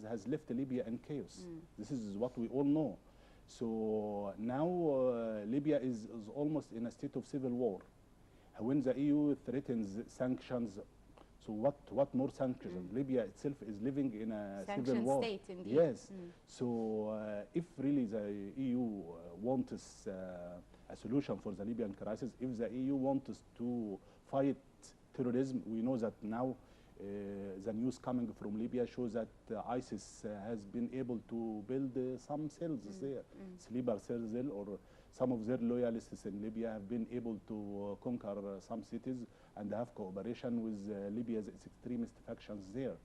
has left Libya in chaos. This is what we all know. So now Libya is almost in a state of civil war. When the EU threatens sanctions, so what more sanctions? Libya itself is living in a civil war. State, indeed. Yes. So if really the EU wants a solution for the Libyan crisis, if the EU wants to fight terrorism, we know that now the news coming from Libya shows that ISIS has been able to build some cells there, sleeper cells, or some of their loyalists in Libya have been able to conquer some cities and have cooperation with Libya's extremist factions there.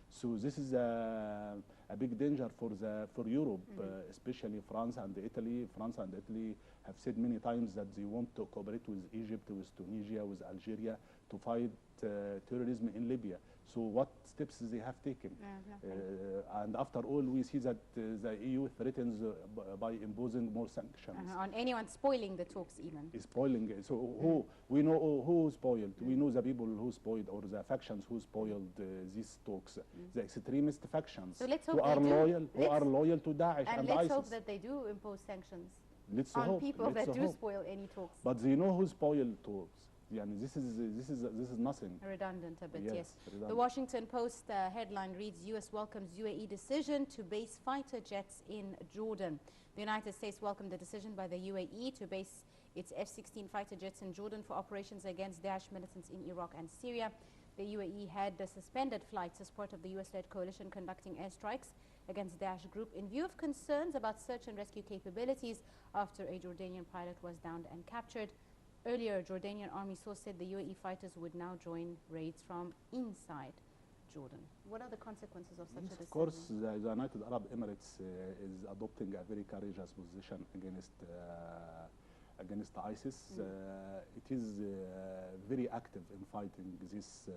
So this is a big danger for Europe, especially France and Italy. France and Italy have said many times that they want to cooperate with Egypt, with Tunisia, with Algeria to fight terrorism in Libya. So what steps they have taken? And after all, we see that the EU threatens by imposing more sanctions. On anyone spoiling the talks even. Spoiling. So we know who spoiled. We know the people who spoiled, or the factions who spoiled these talks. The extremist factions so let's hope who are loyal to Daesh and let's ISIS. hope that they do impose sanctions on hope, people that do spoil any talks. But they know who spoiled talks. Yeah, I mean, this is nothing. Redundant a bit, yes. Redundant. The Washington Post headline reads, U.S. welcomes UAE decision to base fighter jets in Jordan. The United States welcomed the decision by the UAE to base its F-16 fighter jets in Jordan for operations against Daesh militants in Iraq and Syria. The UAE had suspended flights as part of the U.S.-led coalition conducting airstrikes against Daesh group in view of concerns about search and rescue capabilities after a Jordanian pilot was downed and captured. Earlier, Jordanian army source said the UAE fighters would now join raids from inside Jordan. What are the consequences of such a decision? Of course, the United Arab Emirates is adopting a very courageous position against ISIS. It is very active in fighting this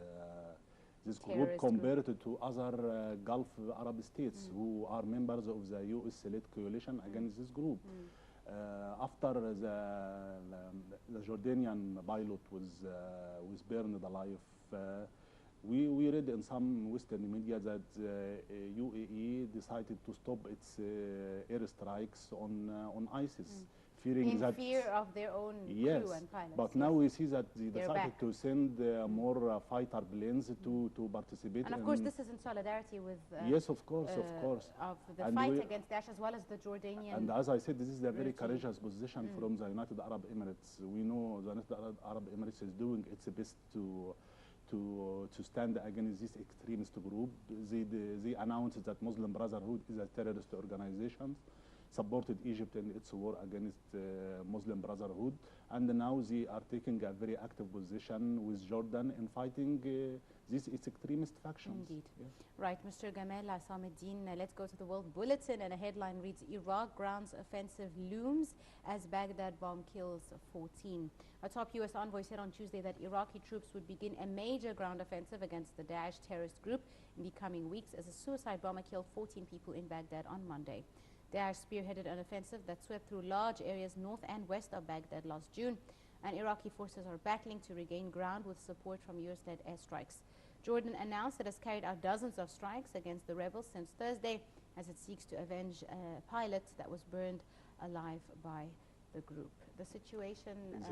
group compared to other Gulf Arab states who are members of the US-led coalition against this group. After the Jordanian pilot was burned alive, we read in some Western media that UAE decided to stop its airstrikes on ISIS, fearing in that fear of their own crew and pilots. But now we see that they decided to send more fighter planes to participate. And of course, this is in solidarity with yes, of course, of the fight against Daesh as well as the Jordanian. And as I said, this is a very courageous position from the United Arab Emirates. We know the United Arab Emirates is doing its best to stand against this extremist group. They announced that Muslim Brotherhood is a terrorist organization, supported Egypt in its war against Muslim Brotherhood, and now they are taking a very active position with Jordan in fighting these extremist factions. Indeed. Yeah. Right, Mr. Gamal Asamuddin, let's go to the World Bulletin, and a headline reads, Iraq grounds offensive looms as Baghdad bomb kills 14. A top U.S. envoy said on Tuesday that Iraqi troops would begin a major ground offensive against the Daesh terrorist group in the coming weeks as a suicide bomber killed 14 people in Baghdad on Monday. Daesh spearheaded an offensive that swept through large areas north and west of Baghdad last June, and Iraqi forces are battling to regain ground with support from U.S.-led airstrikes. Jordan announced it has carried out dozens of strikes against the rebels since Thursday as it seeks to avenge a pilot that was burned alive by the group. The situation in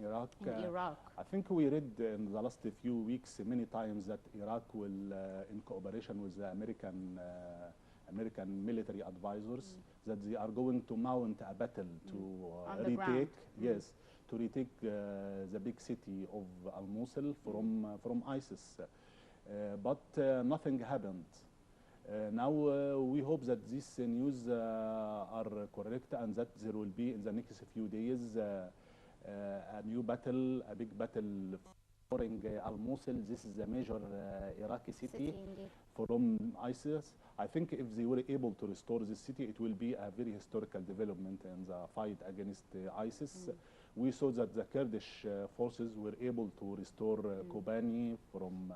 Iraq. Iraq. I think we read in the last few weeks many times that Iraq will, in cooperation with the American military advisors, that they are going to mount a battle to retake, to retake the big city of Al-Mosul from ISIS. But nothing happened. Now we hope that these news are correct and that there will be in the next few days a new battle, a big battle for Al-Mosul. This is a major Iraqi city from ISIS. I think if they were able to restore this city, it will be a very historical development in the fight against ISIS. We saw that the Kurdish forces were able to restore Kobani from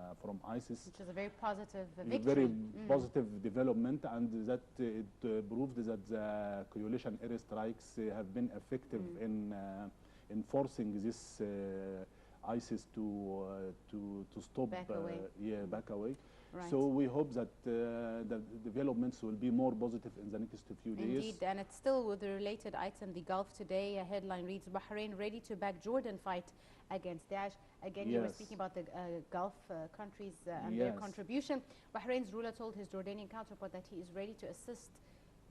ISIS. Which is a very positive victory. Very positive development, and that it proved that the coalition airstrikes have been effective in forcing this ISIS to stop, back away. Back away. Right. So we hope that the developments will be more positive in the next few days. Indeed, and it's still with the related item, the Gulf today. A headline reads, Bahrain ready to back Jordan fight against Daesh. Again, you were speaking about the Gulf countries and their contribution. Bahrain's ruler told his Jordanian counterpart that he is ready to assist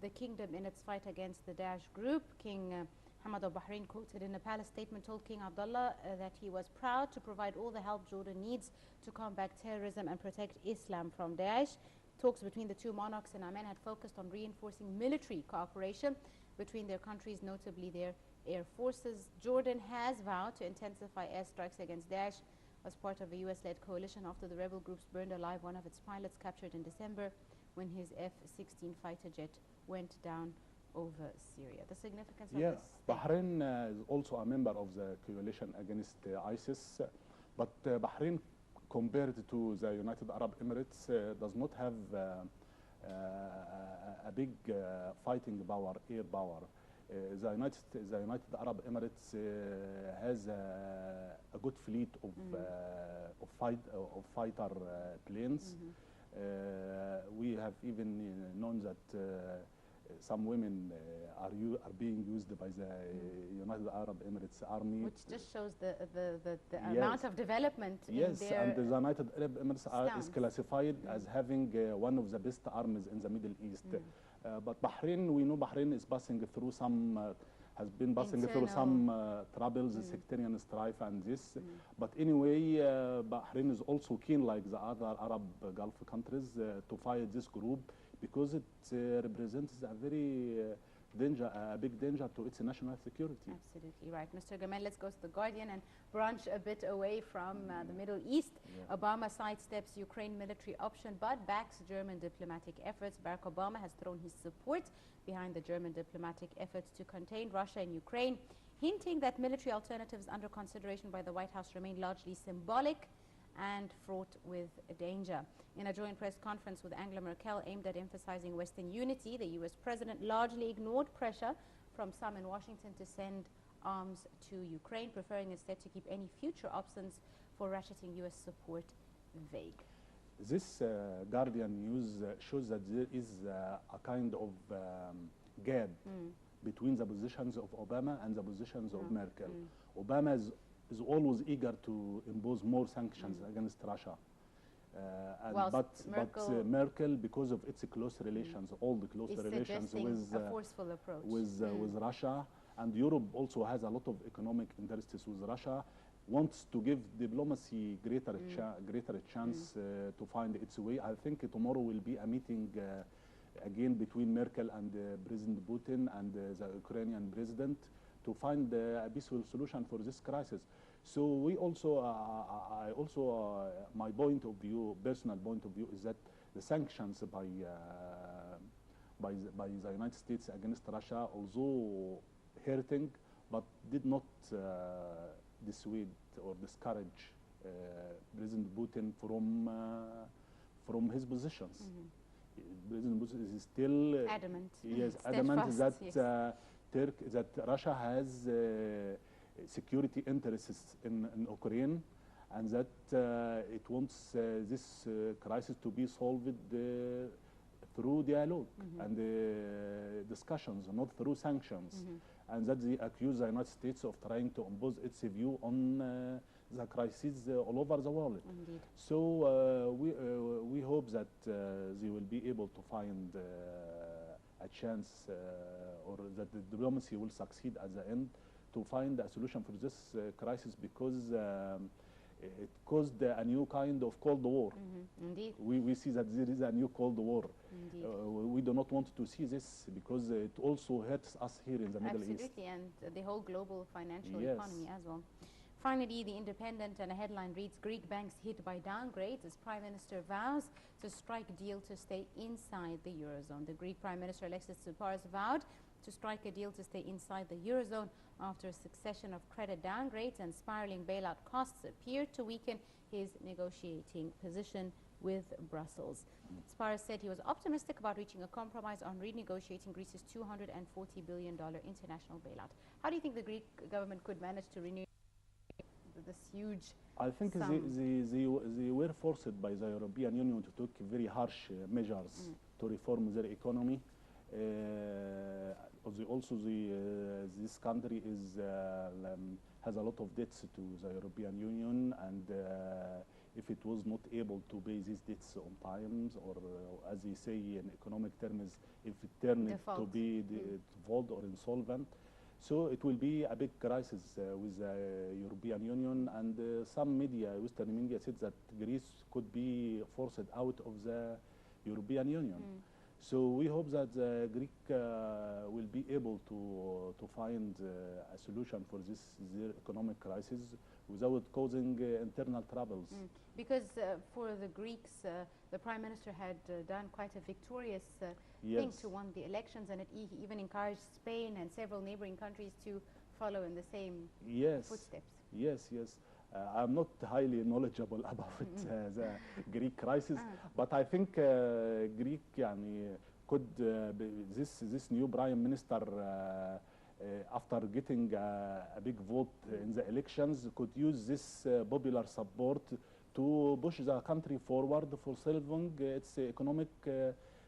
the kingdom in its fight against the Daesh group. King Hamad of Bahrain, quoted in a palace statement, told King Abdullah that he was proud to provide all the help Jordan needs to combat terrorism and protect Islam from Daesh. Talks between the two monarchs in Amman had focused on reinforcing military cooperation between their countries, notably their air forces. Jordan has vowed to intensify airstrikes against Daesh as part of a US-led coalition after the rebel groups burned alive one of its pilots captured in December when his F-16 fighter jet went down over Syria. The significance of this? Bahrain is also a member of the coalition against ISIS, but Bahrain, compared to the United Arab Emirates, does not have a big fighting power, air power. The United Arab Emirates has a good fleet of fighter planes. We have even known that some women are being used by the United Arab Emirates Army. Which just shows the amount of development in their and the United Arab Emirates is classified as having one of the best armies in the Middle East. But Bahrain, we know Bahrain is passing through some, has been passing through some troubles, sectarian strife and this. But anyway, Bahrain is also keen, like the other Arab Gulf countries, to fight this group, because it represents a very a big danger to its national security. Absolutely right. Mr. Gamal, let's go to The Guardian and branch a bit away from the Middle East. Obama sidesteps Ukraine military option but backs German diplomatic efforts. Barack Obama has thrown his support behind the German diplomatic efforts to contain Russia and Ukraine, hinting that military alternatives under consideration by the White House remain largely symbolic and fraught with danger. In a joint press conference with Angela Merkel aimed at emphasizing Western unity, the U.S. president largely ignored pressure from some in Washington to send arms to Ukraine, preferring instead to keep any future options for ratcheting U.S. support vague. This Guardian news shows that there is a kind of gap between the positions of Obama and the positions of Merkel. Obama is always eager to impose more sanctions against Russia. But Merkel, because of its close relations, all the close relations with a forceful approach with Russia, and Europe also has a lot of economic interests with Russia, wants to give diplomacy greater chance to find its way. I think tomorrow will be a meeting again between Merkel and President Putin and the Ukrainian president to find a peaceful solution for this crisis. So we also, my point of view, personal point of view, is that the sanctions by the United States against Russia, although hurting, but did not dissuade or discourage President Putin from his positions. President Putin is still adamant. Yes, adamant that that Russia has security interests in Ukraine, and that it wants this crisis to be solved through dialogue and discussions, not through sanctions. And that they accuse the United States of trying to impose its view on the crisis all over the world. Indeed. So we hope that they will be able to find a chance, or that the diplomacy will succeed at the end to find a solution for this crisis, because it caused a new kind of Cold War. Indeed. We see that there is a new Cold War. Indeed. We do not want to see this, because it also hurts us here in the Middle East. Absolutely, and the whole global financial economy as well. Finally, The Independent, and a headline reads, Greek banks hit by downgrades as Prime Minister vows to strike deal to stay inside the Eurozone. The Greek Prime Minister Alexis Tsipras vowed to strike a deal to stay inside the Eurozone after a succession of credit downgrades and spiraling bailout costs appeared to weaken his negotiating position with Brussels. Tsipras said he was optimistic about reaching a compromise on renegotiating Greece's $240 billion international bailout. How do you think the Greek government could manage to renew this huge I think they were forced by the European Union to take very harsh measures to reform their economy. Also, this country has a lot of debts to the European Union, and if it was not able to pay these debts on time, or as they say in economic terms, if it turned to be default or insolvent, so it will be a big crisis with the European Union. And some media, Western media, said that Greece could be forced out of the European Union. So we hope that the Greek will be able to find a solution for their economic crisis without causing internal troubles. Because for the Greeks, the Prime Minister had done quite a victorious thing to win the elections, and he even encouraged Spain and several neighboring countries to follow in the same footsteps. Yes. I'm not highly knowledgeable about the Greek crisis, but I think Greek could this new Prime Minister after getting a big vote in the elections could use this popular support to push the country forward for solving its economic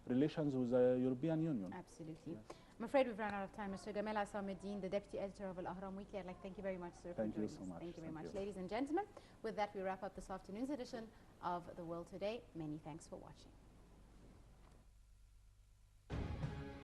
relations with the European Union. Absolutely. Yes. I'm afraid we've run out of time. Mr. Gamal Asamuddin, the Deputy Editor of Al-Ahram Weekly, I'd like to thank you very much, sir. Thank you so much. Thank you very much. Ladies and gentlemen, with that we wrap up this afternoon's edition of The World Today. Many thanks for watching.